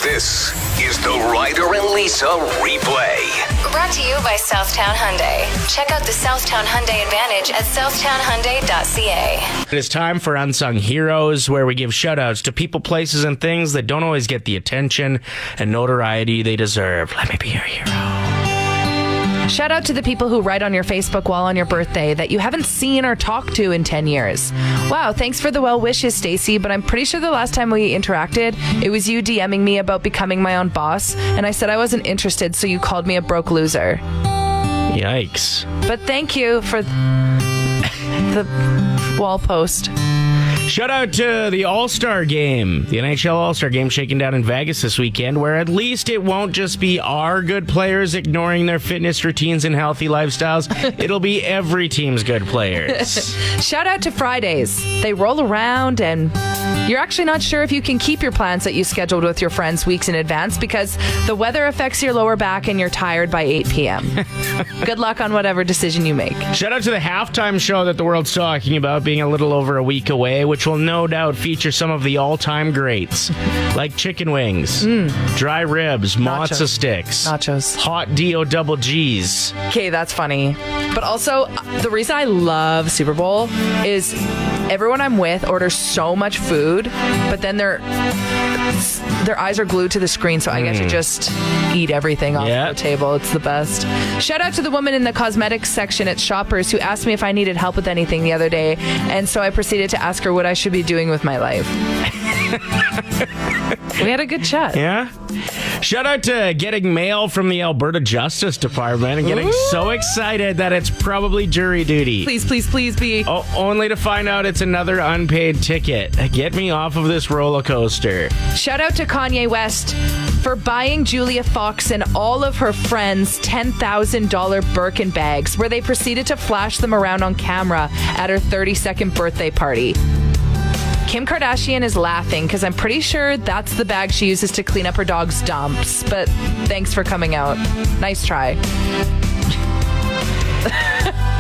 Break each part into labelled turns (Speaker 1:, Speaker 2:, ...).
Speaker 1: This is the Ryder and Lisa replay.
Speaker 2: Brought to you by Southtown Hyundai. Check out the Southtown Hyundai Advantage at southtownhyundai.ca.
Speaker 3: It is time for Unsung Heroes, where we give shout-outs to people, places, and things that don't always get the attention and notoriety they deserve. Let me be your hero.
Speaker 4: Shout out to the people who write on your Facebook wall on your birthday that you haven't seen or talked to in 10 years. Wow, thanks for the well wishes, Stacey, but I'm pretty sure the last time we interacted, it was you DMing me about becoming my own boss, and I said I wasn't interested, so you called me a broke loser.
Speaker 3: Yikes.
Speaker 4: But thank you for the wall post.
Speaker 3: Shout out to the All-Star Game, the NHL All-Star Game shaking down in Vegas this weekend, where at least it won't just be our good players ignoring their fitness routines and healthy lifestyles. It'll be every team's good players.
Speaker 4: Shout out to Fridays. They roll around and you're actually not sure if you can keep your plans that you scheduled with your friends weeks in advance because the weather affects your lower back and you're tired by 8 p.m. Good luck on whatever decision you make.
Speaker 3: Shout out to the halftime show that the world's talking about being a little over a week away, which will no doubt feature some of the all-time greats, like chicken wings, dry ribs, matzo sticks,
Speaker 4: nachos,
Speaker 3: hot D-O double G's.
Speaker 4: Okay, that's funny. But also, the reason I love Super Bowl is everyone I'm with orders so much food, but then their eyes are glued to the screen, so I get to just eat everything off the table. It's the best. Shout out to the woman in the cosmetics section at Shoppers who asked me if I needed help with anything the other day, and so I proceeded to ask her what I should be doing with my life. We had a good chat.
Speaker 3: Yeah? Shout out to getting mail from the Alberta Justice Department and getting so excited that it's probably jury duty.
Speaker 4: Please, please, please be.
Speaker 3: Oh, only to find out it's another unpaid ticket. Get me off of this roller coaster.
Speaker 4: Shout out to Kanye West for buying Julia Fox and all of her friends $10,000 Birkin bags where they proceeded to flash them around on camera at her 32nd birthday party. Kim Kardashian is laughing because I'm pretty sure that's the bag she uses to clean up her dog's dumps. But thanks for coming out. Nice try.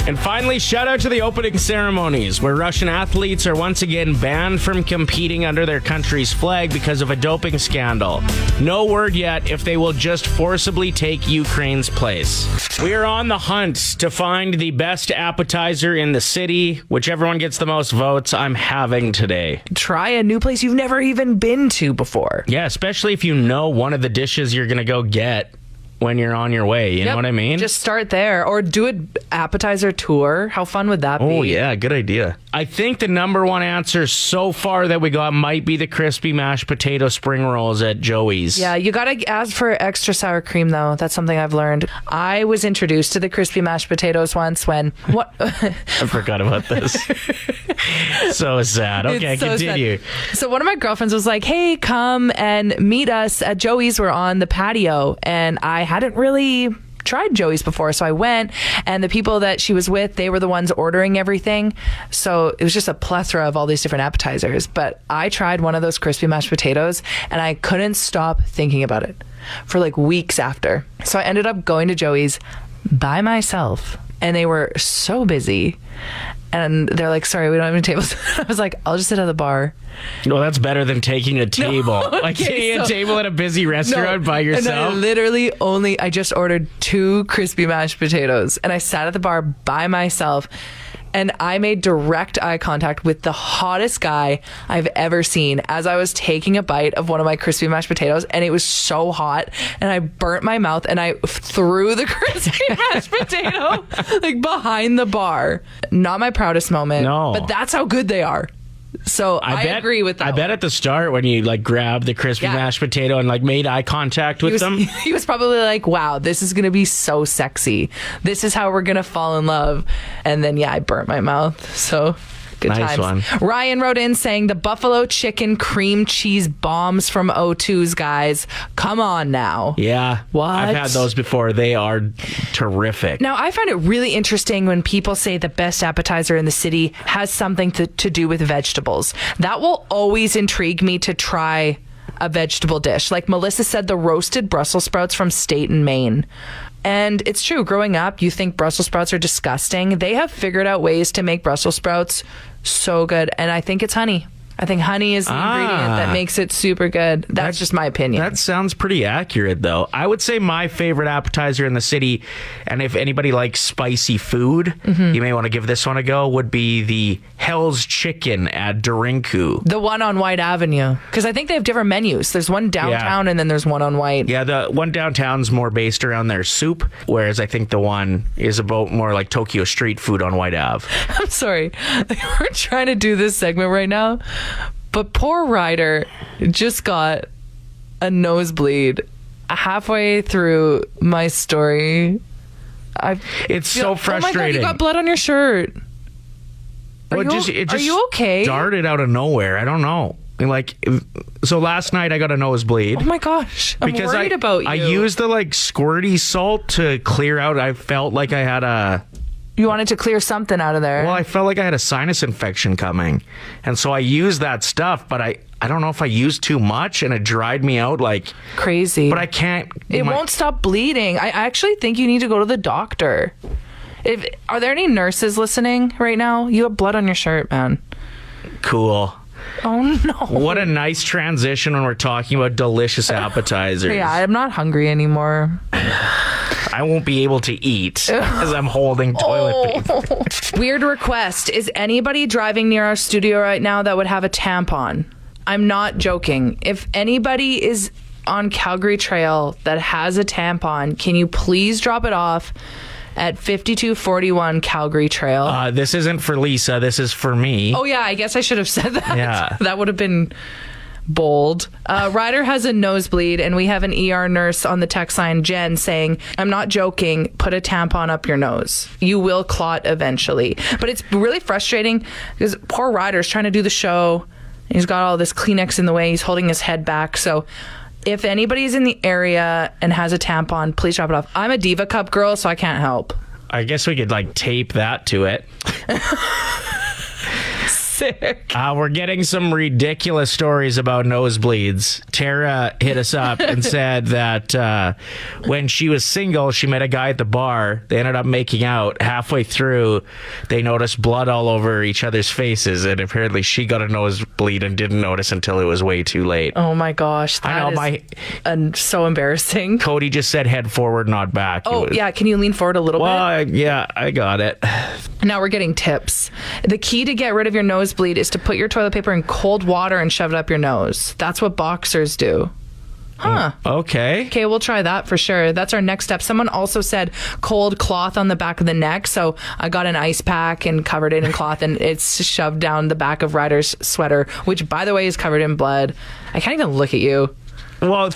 Speaker 3: And finally, shout out to the opening ceremonies, where Russian athletes are once again banned from competing under their country's flag because of a doping scandal. No word yet if they will just forcibly take Ukraine's place. We are on the hunt to find the best appetizer in the city. Whichever one gets the most votes, I'm having today.
Speaker 4: Try a new place you've never even been to before.
Speaker 3: Yeah, especially if you know one of the dishes you're going to go get when you're on your way. You know what I mean?
Speaker 4: Just start there or do an appetizer tour. How fun would that be?
Speaker 3: Oh, yeah. Good idea. I think the number one answer so far that we got might be the crispy mashed potato spring rolls at Joey's.
Speaker 4: Yeah, you got to ask for extra sour cream, though. That's something I've learned. I was introduced to the crispy mashed potatoes once when... What?
Speaker 3: I forgot about this. So sad. Okay,
Speaker 4: so
Speaker 3: continue.
Speaker 4: Sad. So one of my girlfriends was like, hey, come and meet us at Joey's. We're on the patio. And I hadn't really tried Joey's before, so I went, and the people that she was with, they were the ones ordering everything, so it was just a plethora of all these different appetizers. But I tried one of those crispy mashed potatoes and I couldn't stop thinking about it for like weeks after. So I ended up going to Joey's by myself, and they were so busy, and they're like, sorry, we don't have any tables. I was like, I'll just sit at the bar.
Speaker 3: Well, that's better than taking a table.
Speaker 4: No,
Speaker 3: like taking a table at a busy restaurant by yourself.
Speaker 4: And I just ordered 2 crispy mashed potatoes, and I sat at the bar by myself, and I made direct eye contact with the hottest guy I've ever seen as I was taking a bite of one of my crispy mashed potatoes, and it was so hot, and I burnt my mouth, and I threw the crispy mashed potato like behind the bar. Not my proudest moment, but that's how good they are. So I agree with that.
Speaker 3: I bet at the start when you like grabbed the crispy mashed potato and like made eye contact with them,
Speaker 4: he was probably like, wow, this is gonna be so sexy, this is how we're gonna fall in love. And then I burnt my mouth. So good
Speaker 3: nice
Speaker 4: times.
Speaker 3: One.
Speaker 4: Ryan wrote in saying the buffalo chicken cream cheese bombs from O2's, guys, come on now.
Speaker 3: Yeah,
Speaker 4: what?
Speaker 3: I've had those before. They are terrific.
Speaker 4: Now I find it really interesting when people say the best appetizer in the city has something to do with vegetables. That will always intrigue me to try a vegetable dish. Like Melissa said, the roasted Brussels sprouts from Staten, Maine. And it's true, growing up, you think Brussels sprouts are disgusting. They have figured out ways to make Brussels sprouts so good. And I think it's honey. I think honey is the ingredient that makes it super good. That's just my opinion.
Speaker 3: That sounds pretty accurate, though. I would say my favorite appetizer in the city, and if anybody likes spicy food, you may want to give this one a go, would be the Hell's Chicken at Dorinku.
Speaker 4: The one on White Avenue. Because I think they have different menus. There's one downtown and then there's one on White.
Speaker 3: Yeah, the one downtown's more based around their soup, whereas I think the one is about more like Tokyo street food on White Ave.
Speaker 4: I'm sorry. We're trying to do this segment right now, but poor Ryder just got a nosebleed halfway through my story.
Speaker 3: It's so frustrating.
Speaker 4: Oh my God, you got blood on your shirt. Are you okay?
Speaker 3: Started out of nowhere. I don't know. So last night I got a nosebleed.
Speaker 4: Oh my gosh. I'm worried about you.
Speaker 3: I used the squirty salt to clear out. I felt like I had
Speaker 4: You wanted to clear something out of there.
Speaker 3: Well, I felt like I had a sinus infection coming. And so I used that stuff, but I don't know if I used too much and it dried me out like
Speaker 4: crazy.
Speaker 3: But I can't.
Speaker 4: It won't stop bleeding. I actually think you need to go to the doctor. Are there any nurses listening right now? You have blood on your shirt, man.
Speaker 3: Cool.
Speaker 4: Oh, no.
Speaker 3: What a nice transition when we're talking about delicious appetizers.
Speaker 4: Yeah, I'm not hungry anymore.
Speaker 3: I won't be able to eat as I'm holding toilet paper.
Speaker 4: Weird request. Is anybody driving near our studio right now that would have a tampon? I'm not joking. If anybody is on Calgary Trail that has a tampon, can you please drop it off at 5241 Calgary Trail?
Speaker 3: This isn't for Lisa. This is for me.
Speaker 4: Oh, yeah. I guess I should have said that.
Speaker 3: Yeah.
Speaker 4: That would have been bold. Ryder has a nosebleed, and we have an ER nurse on the text line, Jen, saying, I'm not joking, put a tampon up your nose. You will clot eventually. But it's really frustrating because poor Ryder's trying to do the show. He's got all this Kleenex in the way. He's holding his head back. So if anybody's in the area and has a tampon, please drop it off. I'm a Diva Cup girl, so I can't help.
Speaker 3: I guess we could tape that to it.
Speaker 4: Sick.
Speaker 3: We're getting some ridiculous stories about nosebleeds. Tara hit us up and said that when she was single, she met a guy at the bar. They ended up making out. Halfway through, they noticed blood all over each other's faces, and apparently she got a nosebleed and didn't notice until it was way too late.
Speaker 4: Oh my gosh, that is so embarrassing.
Speaker 3: Cody just said head forward, not back.
Speaker 4: Oh, yeah, can you lean forward a little bit?
Speaker 3: Yeah, I got it.
Speaker 4: Now we're getting tips. The key to get rid of your nosebleed is to put your toilet paper in cold water and shove it up your nose. That's what boxers do. Huh.
Speaker 3: Okay,
Speaker 4: we'll try that for sure. That's our next step. Someone also said cold cloth on the back of the neck. So I got an ice pack and covered it in cloth, and it's shoved down the back of Ryder's sweater, which, by the way, is covered in blood. I can't even look at you.
Speaker 3: Well,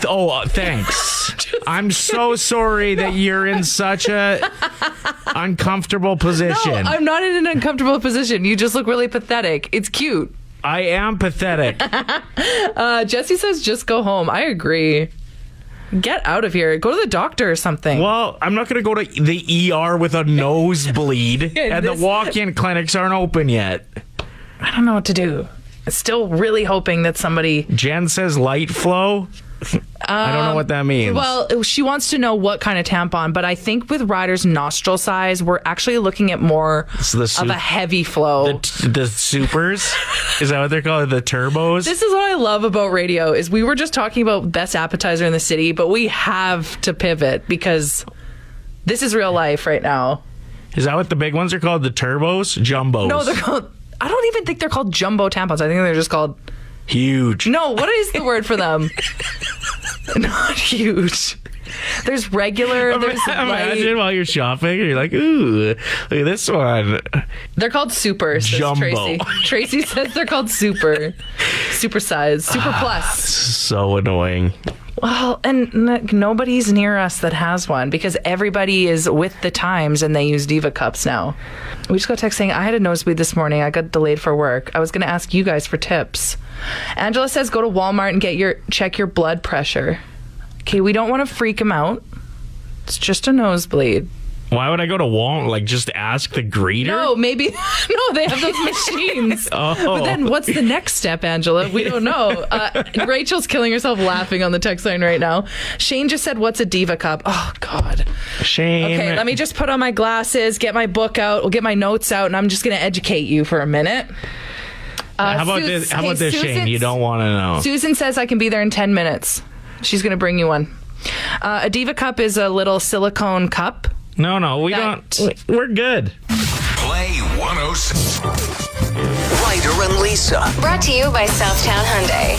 Speaker 3: thanks. I'm so sorry that you're in such a uncomfortable position.
Speaker 4: No, I'm not in an uncomfortable position. You just look really pathetic. It's cute.
Speaker 3: I am pathetic.
Speaker 4: Jesse says just go home. I agree. Get out of here. Go to the doctor or something.
Speaker 3: Well, I'm not going to go to the ER with a nosebleed, and the walk-in clinics aren't open yet.
Speaker 4: I don't know what to do. I'm still really hoping that somebody...
Speaker 3: Jen says light flow. I don't know what that means.
Speaker 4: Well, she wants to know what kind of tampon, but I think with Ryder's nostril size, we're actually looking at more of a heavy flow.
Speaker 3: The supers? Is that what they're called? The turbos?
Speaker 4: This is what I love about radio, is we were just talking about best appetizer in the city, but we have to pivot because this is real life right now.
Speaker 3: Is that what the big ones are called? The turbos? Jumbos?
Speaker 4: No, they're called... I don't even think they're called jumbo tampons. I think they're just called...
Speaker 3: Huge.
Speaker 4: No, what is the word for them? Not huge. There's regular, there's
Speaker 3: Imagine while you're shopping, you're like, ooh, look at this one.
Speaker 4: They're called super, says
Speaker 3: Jumbo.
Speaker 4: Tracy. Tracy says they're called super. Super size. Super plus.
Speaker 3: So annoying.
Speaker 4: Well, and nobody's near us that has one because everybody is with the times and they use Diva Cups now. We just got a text saying, I had a nosebleed this morning. I got delayed for work. I was going to ask you guys for tips. Angela says, go to Walmart and check your blood pressure. Okay, we don't want to freak him out. It's just a nosebleed.
Speaker 3: Why would I go to Walmart? Just ask the greeter?
Speaker 4: No, maybe. No, they have those machines.
Speaker 3: Oh.
Speaker 4: But then what's the next step, Angela? We don't know. Rachel's killing herself laughing on the text line right now. Shane just said, what's a Diva Cup? Oh, God.
Speaker 3: Shane.
Speaker 4: Okay, let me just put on my glasses, get my book out, we'll get my notes out, and I'm just going to educate you for a minute.
Speaker 3: How about this? How about this, Shane? You don't want to know.
Speaker 4: Susan says I can be there in 10 minutes. She's going to bring you one. A Diva cup is a little silicone cup.
Speaker 3: No, we don't. We're good.
Speaker 1: Play 106. Ryder and Lisa.
Speaker 2: Brought to you by Southtown Hyundai.